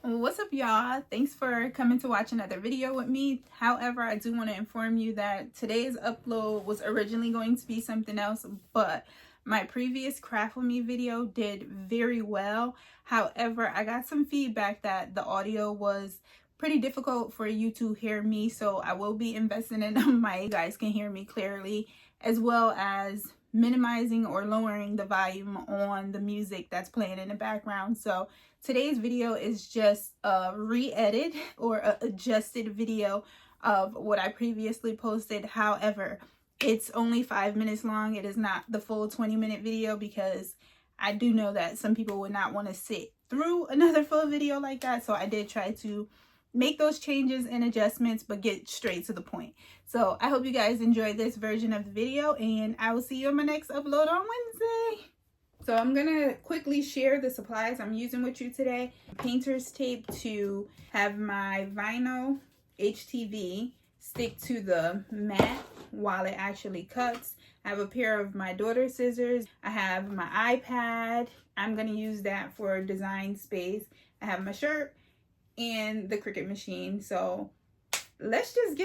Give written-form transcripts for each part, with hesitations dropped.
What's up, y'all? Thanks for coming to watch another video with me. However, I do want to inform you that today's upload was originally going to be something else, but my previous craft with me video did very well. However, I got some feedback that the audio was pretty difficult for you to hear me, so I will be investing in a mic. You guys can hear me clearly, as well as minimizing or lowering the volume on the music that's playing in the background. So today's video is just a re-edit or a adjusted video of what I previously posted. However, it's only 5 minutes long. It is not the full 20-minute video because I do know that some people would not want to sit through another full video like that. So I did try to make those changes and adjustments, but get straight to the point. So I hope you guys enjoyed this version of the video, and I will see you on my next upload on Wednesday. So I'm gonna quickly share the supplies I'm using with you today. Painter's tape to have my vinyl HTV stick to the mat while it actually cuts. I have a pair of my daughter's scissors. I have my iPad. I'm gonna use that for design space. I have my shirt and the Cricut machine. So let's just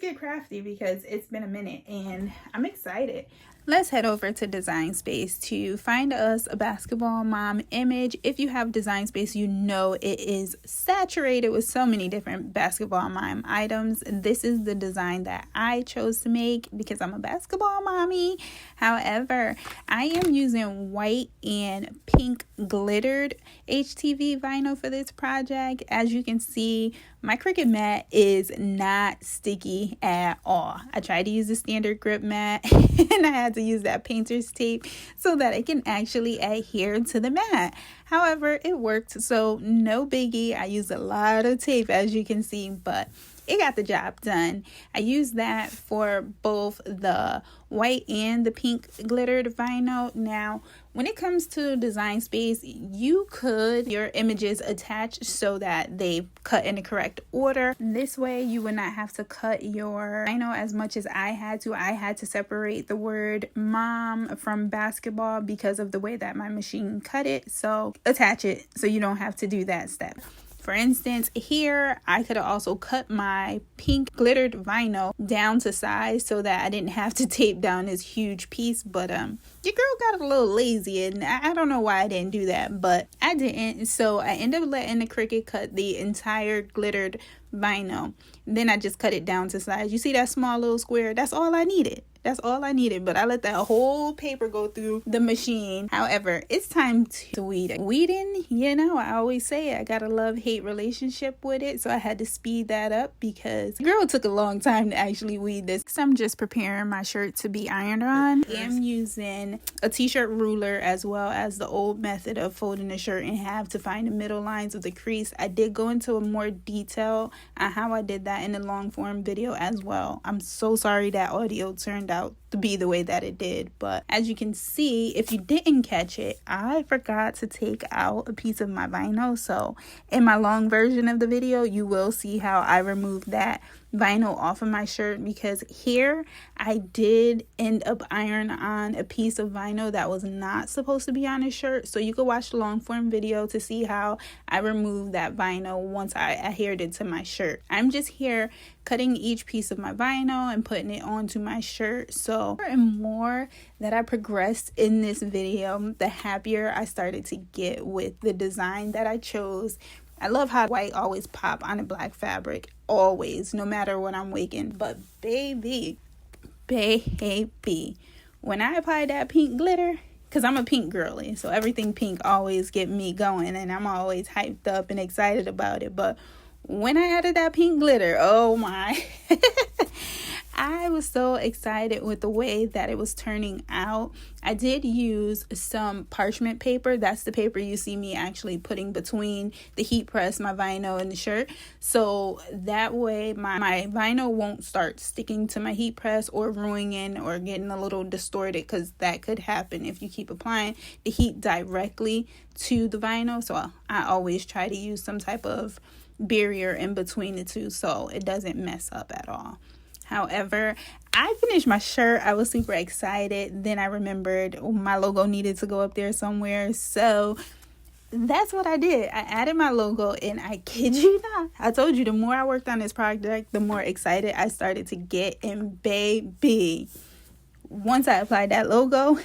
get crafty because it's been a minute and I'm excited. Let's head over to Design Space to find us a basketball mom image. If you have Design Space, you know it is saturated with so many different basketball mom items. This is the design that I chose to make because I'm a basketball mommy. However, I am using white and pink glittered HTV vinyl for this project. As you can see, my Cricut mat is not sticky at all. I tried to use a standard grip mat and I had to use that painter's tape so that it can actually adhere to the mat. However, it worked, so no biggie. I used a lot of tape, as you can see, but it got the job done. I used that for both the white and the pink glittered vinyl. Now, when it comes to Design Space, you could your images attach so that they cut in the correct order. This way, you would not have to cut your vinyl as much as I had to. I had to separate the word mom from basketball because of the way that my machine cut it. So attach it so you don't have to do that step. For instance, here I could have also cut my pink glittered vinyl down to size so that I didn't have to tape down this huge piece, but your girl got a little lazy and I don't know why I didn't do that, but I didn't. So I ended up letting the Cricut cut the entire glittered vinyl. Then I just cut it down to size. You see that small little square? That's all I needed. That's all I needed, but I let that whole paper go through the machine. However, it's time to weed it. Weeding, you know, I always say I got a love-hate relationship with it, so I had to speed that up because the girl took a long time to actually weed this. So I'm just preparing my shirt to be ironed on. I'm using a t-shirt ruler as well as the old method of folding the shirt in half to find the middle lines of the crease. I did go into a more detail on how I did that in the long form video as well. I'm so sorry that audio turned out to be the way that it did, but as you can see, if you didn't catch it, I forgot to take out a piece of my vinyl. So in my long version of the video, you will see how I removed that vinyl off of my shirt, because here I did end up ironing on a piece of vinyl that was not supposed to be on a shirt. So you could watch the long form video to see how I removed that vinyl once I adhered it to my shirt. I'm just here cutting each piece of my vinyl and putting it onto my shirt. So the more that I progressed in this video, the happier I started to get with the design that I chose. I love how white always pop on a black fabric, always, no matter what I'm waking. But baby, when I apply that pink glitter, because I'm a pink girly, so everything pink always get me going, and I'm always hyped up and excited about it. But when I added that pink glitter, oh my, I was so excited with the way that it was turning out. I did use some parchment paper. That's the paper you see me actually putting between the heat press, my vinyl, and the shirt. So that way my vinyl won't start sticking to my heat press or ruining or getting a little distorted, because that could happen if you keep applying the heat directly to the vinyl. So I always try to use some type of barrier in between the two so it doesn't mess up at all. However, I finished my shirt. I was super excited. Then I remembered my logo needed to go up there somewhere. So that's what I did. I added my logo, and I kid you not, I told you the more I worked on this project, the more excited I started to get. And baby, once I applied that logo,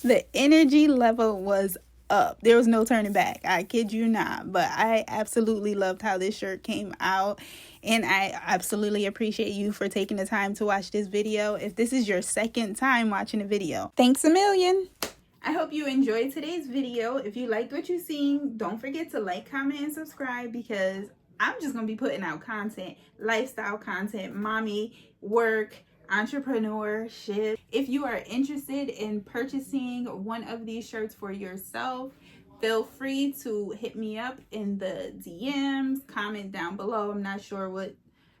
the energy level was up. There was no turning back. I kid you not. But I absolutely loved how this shirt came out. And I absolutely appreciate you for taking the time to watch this video. If this is your second time watching a video, thanks a million. I hope you enjoyed today's video. If you liked what you've seen, don't forget to like, comment, and subscribe, because I'm just going to be putting out content, lifestyle content, mommy, work, entrepreneurship. If you are interested in purchasing one of these shirts for yourself, feel free to hit me up in the DMs, comment down below. I'm not sure what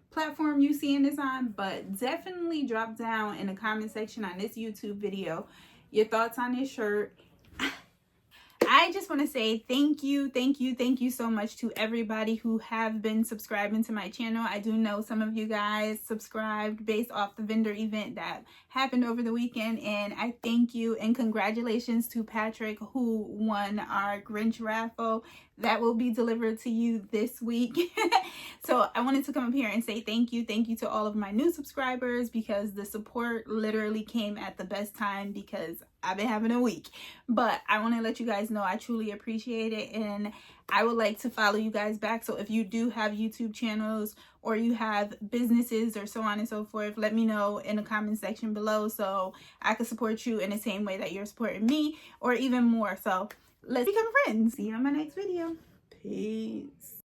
platform you seeing this on, but definitely drop down in the comment section on this YouTube video your thoughts on this shirt. I just want to say thank you so much to everybody who have been subscribing to my channel. I do know some of you guys subscribed based off the vendor event that happened over the weekend, and I thank you, and congratulations to Patrick, who won our Grinch raffle that will be delivered to you this week. So I wanted to come up here and say thank you to all of my new subscribers, because the support literally came at the best time, because I've been having a week. But I want to let you guys know I truly appreciate it, and I would like to follow you guys back. So if you do have YouTube channels, or you have businesses, or so on and so forth, let me know in the comment section below, so I can support you in the same way that you're supporting me, or even more. So let's become friends. See you on my next video. Peace.